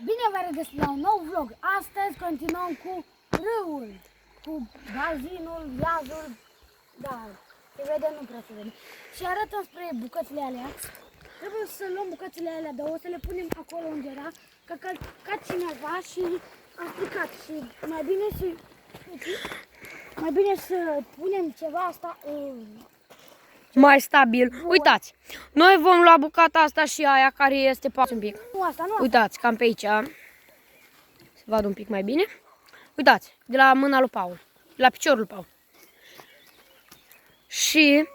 Bine vă regăsit la un nou vlog. Astăzi continuăm cu râul, cu bazinul, iazul, da, se vede, nu prea se vede. Și arătăm spre bucățile alea. Trebuie să luăm bucățile alea două, să le punem acolo unde era, că ca cineva și a stricat. Și mai bine să punem ceva asta mai stabil. Uitați, noi vom lua bucata asta și aia care este pas un pic. Nu asta, nu asta. Uitați, cam pe aici. Se vadă un pic mai bine. Uitați, de la mâna lui Paul, de la piciorul lui Paul. Și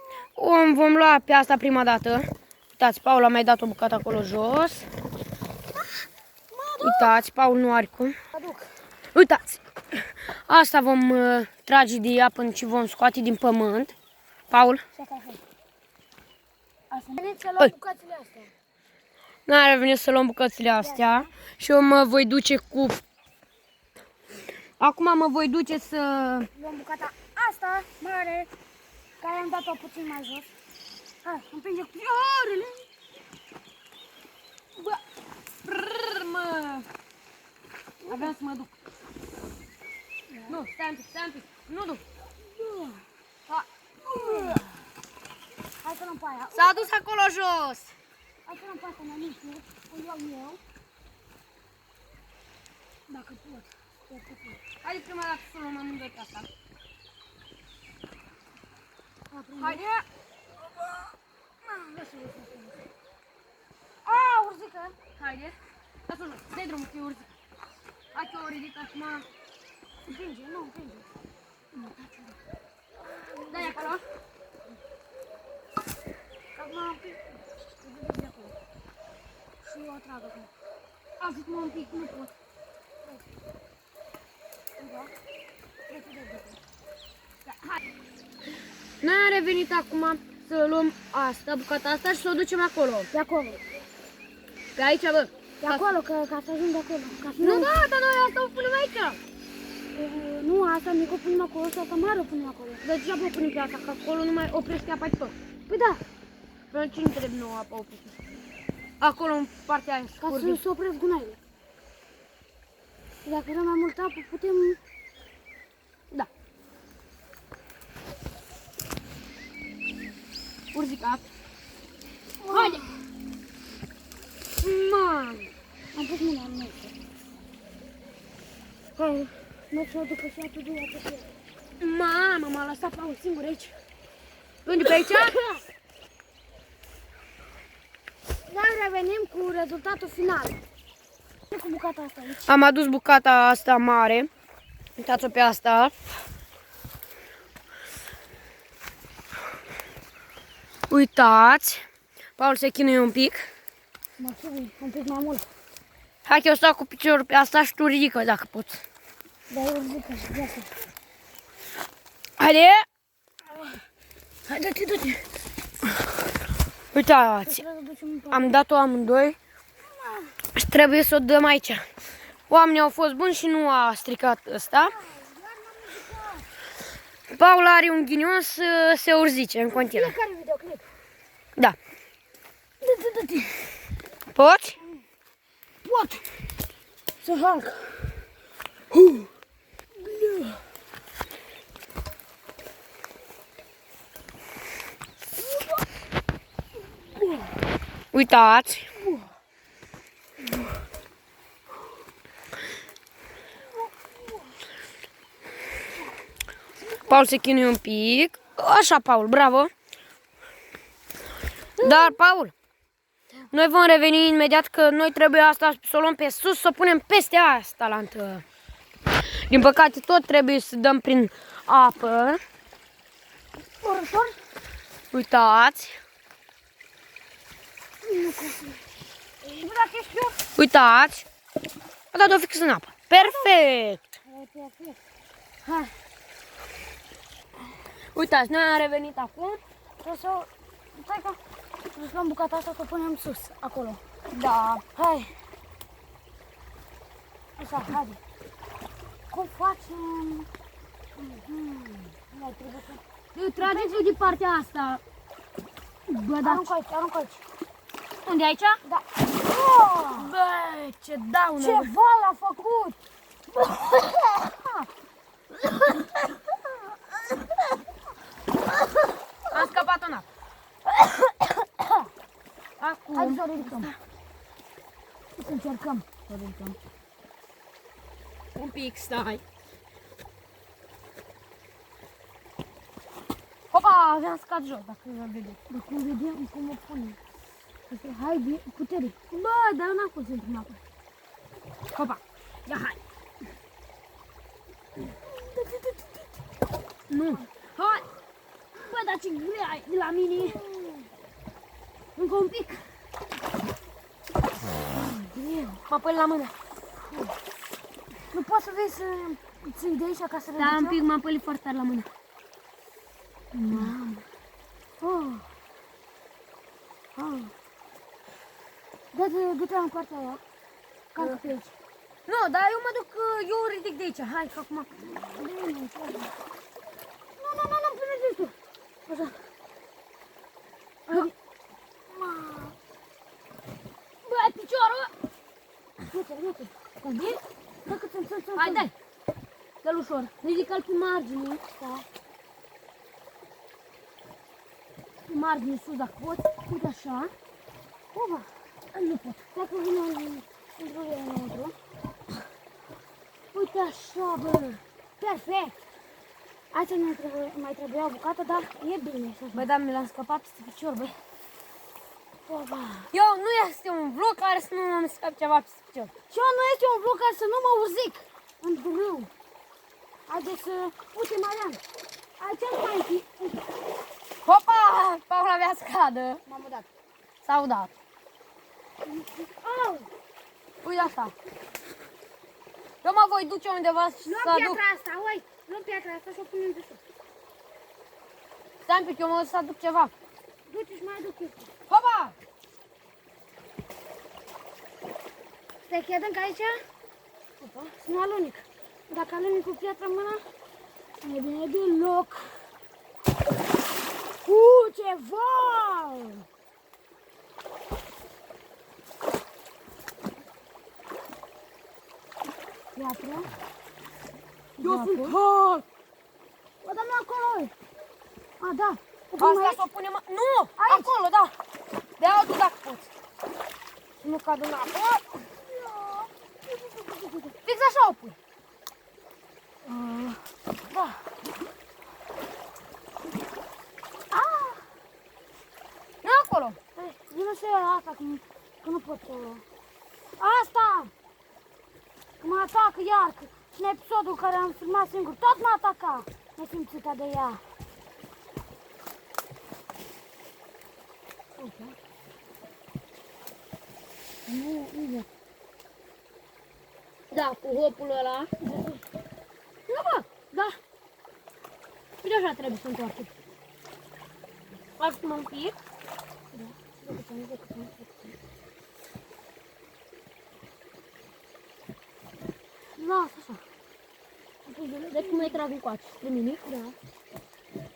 vom lua pe asta prima dată. Uitați, Paul a mai dat o bucată acolo jos. Uitați, Paul nu are cum. Uitați, asta vom trage de ea până ce vom scoate din pământ. Paul? Veniți să luăm bucățile astea. N-are venit să luăm bucățile astea și eu mă voi duce cu... Acum mă voi duce să... Luăm bucata asta mare, care am dat-o puțin mai jos. Hai, împinge cu picioarele. Bă, mă! Aveam să mă duc. Nu, stai un pic, nu duc. Hai să luăm pe aia. S-a dus acolo jos. Hai să luăm pe asta mai mic, o iau eu. Dacă pot. Haide prima dată să luăm amândoi pe asta. Haide! A, urzică! Haide! Lasă-o jos, dai drumul că e urzică. Hai că o ridic acum. Împinge, nu împinge. Dai acolo. Acum împinge. De acolo. Și eu o trag acum. Ajută-mă un pic, nu pot. Noi am revenit acum să luăm asta, bucata asta și să o ducem acolo. De acolo. Pe aici, bă. De acolo, ca să ajung de acolo. Ca să Nu, da, dar noi asta o punem aici. Nu, asta mică o punem acolo și asta mare o punem acolo. De ce apă punem pe asta? Că acolo nu mai oprește apa tot. Păi da, Pentru ce nu trebuie nouă apa oprită? Acolo în partea aia ca scurgă. să se opresc gunoaiele. Și dacă vrem mai multă apă, putem... Da. Urzica. Haide! Mamă! Am pus mâna în mânță. Hai, mergi să o ducă și ea, tu du-o pe el. Mamă, m-a lăsat Paul singur aici. Unde, pe aici? Noi revenim cu rezultatul final. Cu bucata asta aici. Am adus bucata asta mare. Uitați-o pe asta. Uitați. Paul se chinuie un pic. Mă chiui un pic mai mult. Hai că eu stau cu piciorul pe asta și tu ridică dacă poți. Dar eu zic că și de asta. Haide! Hai, dă-te, dă-te. Uitați, am dat-o amândoi și trebuie să o dăm aici. Oamenii au fost buni și nu a stricat ăsta. Paul are un ghinion să se urzice în continuu. Fiecare videoclip. Da. Dă-te, dă-te. Poți? Pot. Să fac. Uitați. Paul se chinuie un pic. Așa, Paul, bravo. Dar, Paul, noi vom reveni imediat că noi trebuie asta să o luăm pe sus, să o punem peste asta la întă. Din păcate, tot trebuie să dăm prin apă. Ușor. Uitați. Nu dacă ești eu. Uitați. A dat-o fix în apă. Perfect. Hai. Uitați, noi am revenit acum. Trebuie să o... Stai că... Trebuie să luăm bucata asta, să o punem sus, acolo. Da. Hai. Așa, haide. Cum facem? Hai, trebuie să... Trageți-o din partea asta. Bă, da. Aruncă aici, aruncă aici. Unde, aici? Da. Bă, ce daună! Ce val a făcut! Am scăpat-o în apă. Hai Acum, să o ridicăm. Să încercăm să o ridicăm. un pic, stai. Hopa, aveam scăpat jos, dacă vă vedeți. Deci cum vedem cum o punem. Hai, putere. Bă, dar n-am cum să intru în apă. Hopa, ia hai. Nu, hai. Bă, dar ce grea e de la mine. Încă un pic. Greu. Mă pui la mână. Nu poți să vezi să ții de aici ca să Da, un pic m-am pălit foarte tare la mână. Mamă. Du-te în partea aia. Calcă pe aici. Nu, dar eu mă duc, eu ridic de aici. Hai, că acum. Nu, până de tu. Așa. Bă, piciorul! Uite. Bine? Dacă ți-mi Hai, dai! Dă-l ușor. Ridică-l pe margine. Da. Pe margine sus dacă poți. Uite așa. Opa. Nu pot. Dacă vine înăuntru. Uite așa, bă. Perfect. Aici mai trebuia o bucată, dar e bine. Bă, da, mi l-am scăpat peste picior, bă. Opa. Eu, nu este un vlog care să nu mă scap ceva peste picior. Și eu nu este un vlog care să nu mă urzic în râu. Haideți să... Uite, Marian. Aici mai întâi. Hopa! Paula avea scadă. M-am udat. S-a udat. Au! Uite așa. Eu mă voi duce undeva și Luăm să aduc. piatra asta, uai. Luăm piatra asta și o punem de sus. Stai un pic, eu mă duc să aduc ceva. Du-te și mai aduc eu. Hopa! Stai că adânc aici? Opa, să nu alunic. Dacă alunic cu piatra în mână, e bine deloc. Ce val! Piatra. Eu sunt hot! Bă, dar nu acolo. A, da. O pun Asta aici? să o punem... Nu! Aici. Acolo, da! De-aia o duc dacă poți. Nu cad în apă. Fix așa o pui. Da. Nu acolo. Vină să iau asta, că nu pot să... Asta! Că mă atacă iar, că și în episodul în care am filmat singur, tot mă ataca nesimțită de ea. Uite. Nu, uite. Da, cu hopul ăla. Nu, bă, da. Uite așa trebuie să întoarcem. Acum un pic. Lasă așa. Deci cum mai trag încoace, spre mine. Da.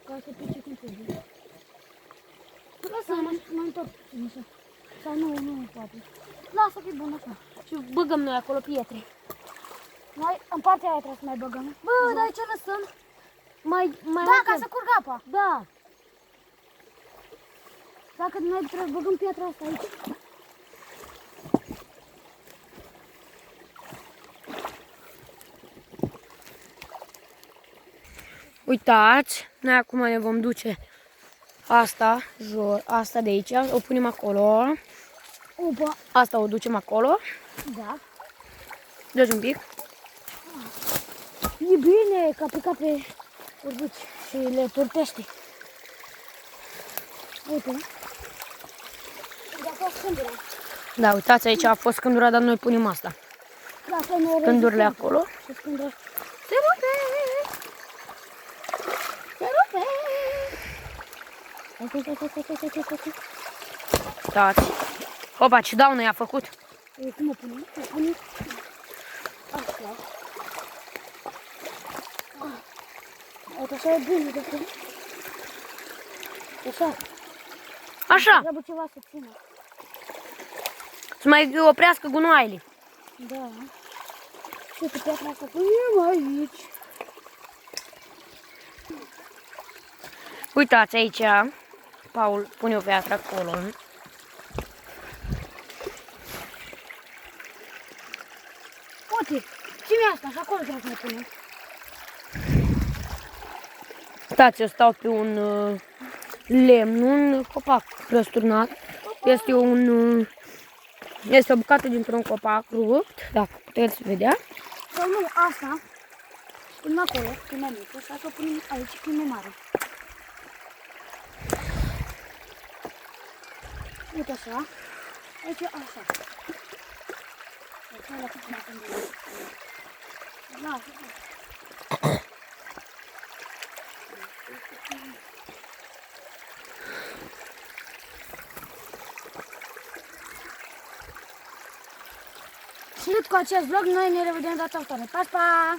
Ca să pice cum trebuie. Lasă, mă întorc puțin așa. Sau nu poate. Lasă că e bun așa. Și băgăm noi acolo pietre. Noi în partea aia trebuie să mai băgăm. Bă, dar ce lăsăm? Mai Da, multe. ca să curgă apa. Da. Dacă noi trebuie să băgăm piatra asta aici. Uitați, noi acum ne vom duce asta de aici, o punem acolo. Opa. Asta o ducem acolo. Da. Deci un pic. E bine că a picat pe urduci și le turtește. Uite. Dacă o scândură. Da, uitați, aici a fost scândura, dar noi punem asta. Dacă ne Scândurile acolo. Și scândură. Se rupe! Se rupe! Uitați. Opa, ce daună i-a făcut. Cum o punem? O punem așa. Uite, așa e bine de cum. Așa. Așa. Trebuie ceva să țină. să mai oprească gunoaiele. Da. Și uite piatra asta punem aici. Uitați aici, Paul pune o piatră acolo. Uite, ce-mi asta? Și acolo trebuie să ne punem. Uitați, eu stau pe un lemn, un copac răsturnat. Este o bucată dintr-un copac rupt, dacă puteți vedea. Sau nu, asta, punem acolo, cu mai mică, și asta o punem aici, cu mai mare. Uite așa, aici așa. Aici la cât mai sunt. Lasă. Și cu acest vlog, noi ne revedem data viitoare. Pa, pa!